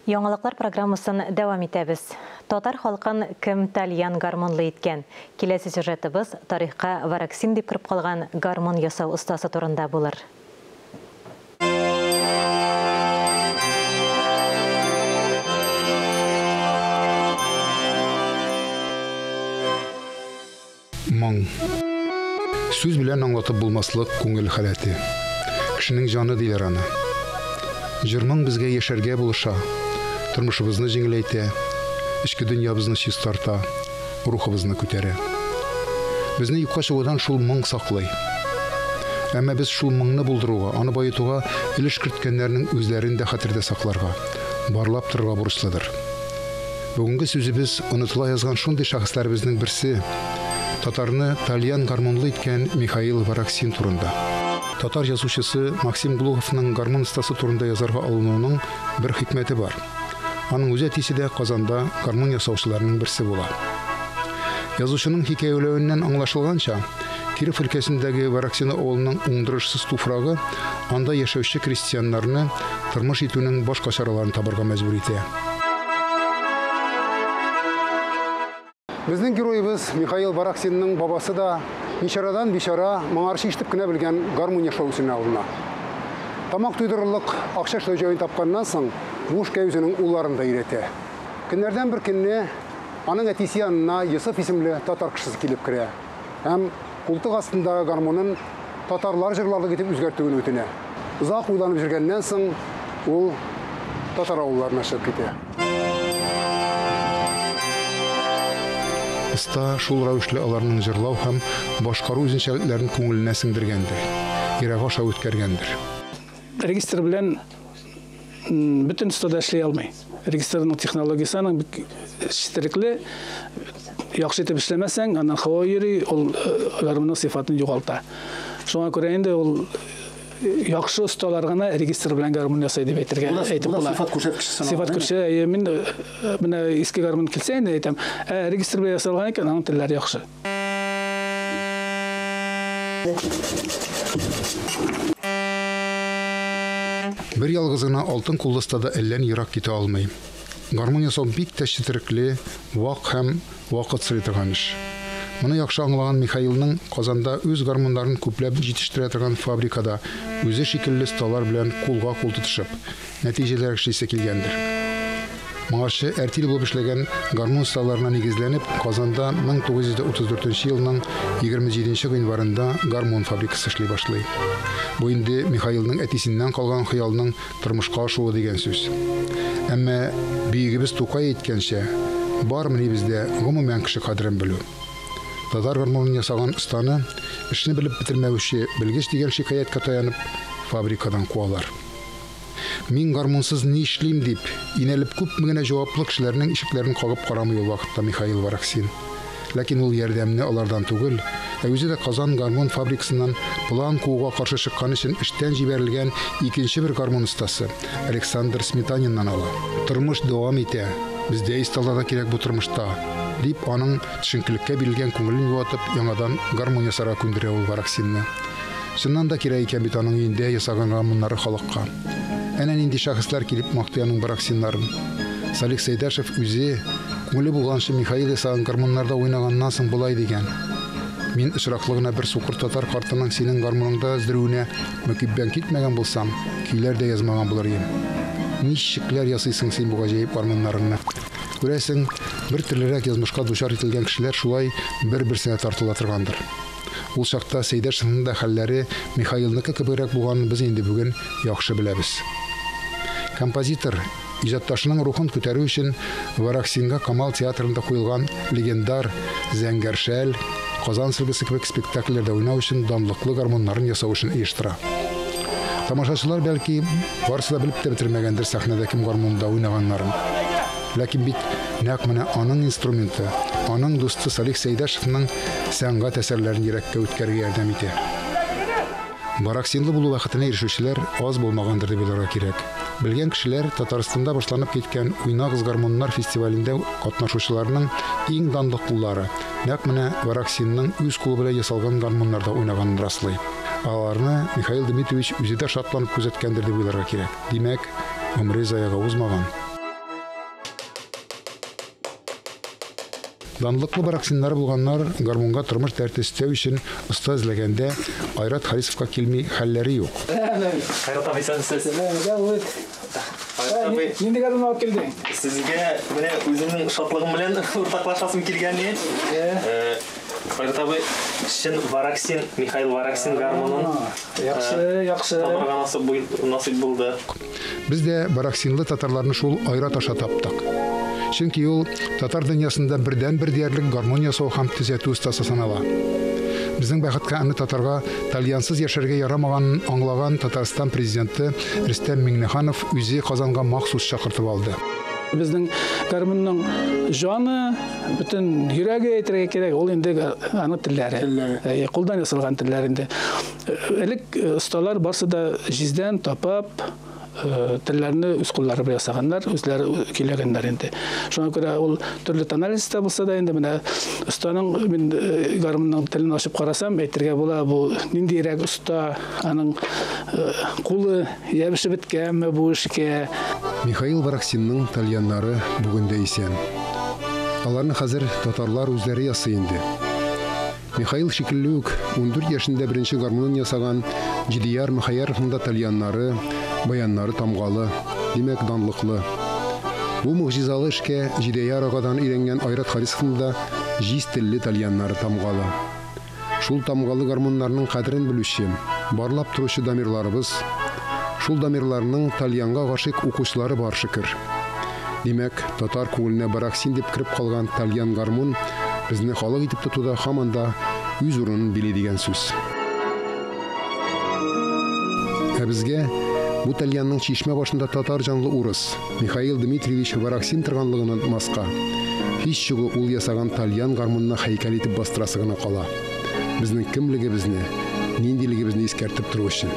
Яңалыклар программасын дәвам итәбез. Татар халкын кем тальян гармонлы иткән. Киләсе сюжетыбыз тарихка вараксин дип кіріп калган гармон ясау остасы турында булыр. Моң. Сүз белән аңлатып булмаслык күңел халәте. Кешенең җаны диләр аны. Җырмың безгә яшәргә булыша. Тормышыбызны җиңеләйтә, эчке дөньябызны чист тарта, рухыбызны күтәрә. Безне юкка чыгудан шул моң саклый. Әмма без шул моңны булдыруга, аны баетуга өлеш керткәннәрнең үзләрен дә хәтердә сакларга, барлап торырга бурычлыдыр. Бүгенге сүзебез онытыла язган шундый шәхесләребезнең берсе, татарны тальян гармонлы иткән Михаил Вараксин турында. Татар язучысы Максим Глуховның гармон остасы турында язарга алынуының бер хикмәте бар. Аның үзе әтисе дә Казанда гармон ясаучыларның берсе була. Язучының хикәяләвеннән аңлашылганча, Киров өлкәсендәге Вараксин авылының уңдырышсыз туфрагы анда яшәүче крестьяннарны тормыш итүнең башка чараларын табарга мәҗбүр итә. Безнең героебыз Михаил Вараксинның бабасы да ничарадан бишара моңарчы ишетеп кенә белгән гармон ясаучысына алына. Тамак туйдырырлык акча эшләү җаен тапканнан соң буш кәүзенең улларын да өйрәтә. Көннәрдән бер көнне аның әтисе янына Йосыф исемле татар кешесе килеп керә. Һәм култык астындагы гармонын татарлар җырларлык итеп үзгәртүен үтенә. Узак уйланып җиргәннән соң ул татар авылларына чыгып китә. Уста шул рәвешле аларның җырлау һәм башкару үзенчәлекләрен күңеленә сеңдергәндер, йөрәге аша үткәргәндер. Регистр белән бөтен стада эшләй алмый. Регистрның технологиясының четерекле, яхшы итеп эшләмәсәң, аннан һава йөри, ул гармонның сыйфатын югалта. Шуңа күрә инде ул яхшы осталар гына регистр белән гармон ясый дип әйтеп була. Сыйфат күрсәткече, мин менә иске гармон килсә инде әйтәм, регистр белән ясалган икән, аның телләре яхшы. Бер ялгызына алтын куллыстада әллән ерак китә алмый. Гармон ясау бик тә четерекле, вак һәм вакыт сорый торган эш. Моны яхшы аңлаган Михаилның Казанда үз гармоннарын күпләп җитештерә торган фабрикада үзе шикелле сталар белән кулга-кул тотышып, нәтиҗәләр эшлисе килгәндер. Моңарчы әртил булып эшләгән гармон сталарына нигезләнеп, Казанда 1934 елның 27 гыйнварында гармон фабрикасы эшли башлый. Бу инде Михаилның әтисеннән калган хыялның тормышка ашуы дигән сүз. Әмма биегебез Тукай әйткәнчә, бармыни бездә гомумән кеше кадерен белү. Татар гармонын ясаган останы эшне белеп бетермәүче белгеч дигән шикаятка таянып фабрикадан куалар. Мин гармонсыз ни эшлим дип, инәлеп күпме генә җаваплы кешеләрнең ишекләрен кагып карамый ул вакытта Михаил Вараксин. Ләкин ул ярдәмне алардан түгел, үзе дә Казан гармон фабрикасыннан план кууга каршы чыккан өчен эштән җибәрелгән икенче бер гармон остасы Александр Сметаниннан ала. Тормыш дәвам итә. Бездә исталарда кирәк бу тормышта, дип аның төшенкелеккә бирелгән күңелен юатып, яңадан гармон ясарга күндерә ул Вараксинны. Шуннан да кирәк икән бит аның өендә ясаган гармоннары халыкка. Әнә нинди шәхесләр килеп мактый аның Вараксиннарын. Салих Сәйдәшев үзе күңеле булганчы Михаил ясаган гармоннарда уйнаганнан соң булай дигән. Мин ишраклыгына бер сукыр татар картының синең гармоныңда эздерүенә мөкиббән китмәгән булсам, көйләр дә язмаган булыр идем. Ничекләр ясыйсың син бу гаҗәеп гармоннарыңны? Күрәсең, бер төрлерәк язмышка дучар ителгән кешеләр шулай бер-берсенә тартыла торгандыр. Ул чакта Сәйдәшевнең дә хәлләре Михаилныкы кебегрәк булганын без инде бүген яхшы беләбез. Композитор иҗатташының рухын күтәрү өчен Вараксинга Камал театрында куелган легендар Зәңгәршәл, Казан сөлгесе кебек спектакльләрдә уйнау өчен данлыклы гармоннарын ясау өчен оештыра. Тамашачылар бәлки барысы да белеп тә бетермәгәндер сәхнәдә кем гармонда уйнаганнарын. Ләкин бит нәкъ менә аның инструменты, аның дусты Салих Сәйдәшевнең сәнгать әсәрләрен йөрәккә үткәрергә ярдәм итә. Вараксинлы булу вакытына ирешүчеләр аз булмагандыр дип уйларга кирәк. Белгән кешеләр Татарстанда башланып киткән Уйнагыз гармоннар фестивалендә катнашучыларның иң данлыклылары нәкъ менә Вараксинның үз кулы белән ясалган гармоннарда уйнаганын раслый. Аларны Михаил Дмитриевич үзе дә шатланып күзәткәндер дип уйларга кирәк. Димәк, гомере заяга узмаган. Данлыклы вараксиннары булганнар гармунга тормыш тәртистәү өчен оста эзләгәндә Айрат Харисовка килми хәлләре юк. Айрат абый, Нинди гармун алып келдиң? Сезгә менә үземнең шатлыгым белән уртаклашасым килгән иде. Айрат абый, шин Вараксин, Михаил Вараксин гармунын Яхшы. Насыйп булды. Без дә вараксинлы татарларны шул Айрат аша таптык. Чөнки ул татар дөньясында бердән-бер диярлек гармон ясау һәм төзәтү остасы санала. Безнең бәхеткә аны татарга тальянсыз яшәргә ярамаганын аңлаган Татарстан президенты Рөстәм Миңнеханов үзе Казанга махсус чакыртып алды. Безнең гармунның жаны, бүтән йөрәге әйтергә кирәк, ул инде аны телләре. Кулдан ясалган телләр инде. Элек осталар барсы да җиздән тапап, телләрне үз куллары белән ясаганнар, үзләре киләгәннәр инде. Шуңа күрә ул төрле тональностьта булса да инде менә останың мин гармунның телен ачып карасам, әйтергә була, бу ниндирәк оста, аның кулы ябышып беткәнме бу эшкә. Михаил Вараксинның тальяннары бүгендә исән. Аларны хәзер татарлар үзләре ясый инде. Михаил шикелле үк 14 яшендә беренче гармунын ясаган Җидияр Мөхәйяровның да тальяннары, баяннары тамгалы, димәк данлыклы. Бу мөгъҗизалы эшкә Җидияр агадан өйрәнгән Айрат Харисовның да җиз телле тальяннары тамгалы. Шул тамгалы гармуннарның кадерен белүче, барлап торучы дамирларыбыз, шул дамирларның тальянга гашык укучылары бар шикер. Димәк, татар күңеленә Вараксин дип кирип калган тальян гармун безне халык итеп тотуда һаман да үз урынын били дигән сүз. Ә безгә бу тальянның чишмә башында татар җанлы урыс Михаил Дмитриевич Вараксин торганлыгын онытмаска, һич чыгу ул ясаган тальян гармунына һәйкәл итеп бастырасы гына кала. Безнең кемлегебезне, ниндилегебезне искәртеп тору өчен.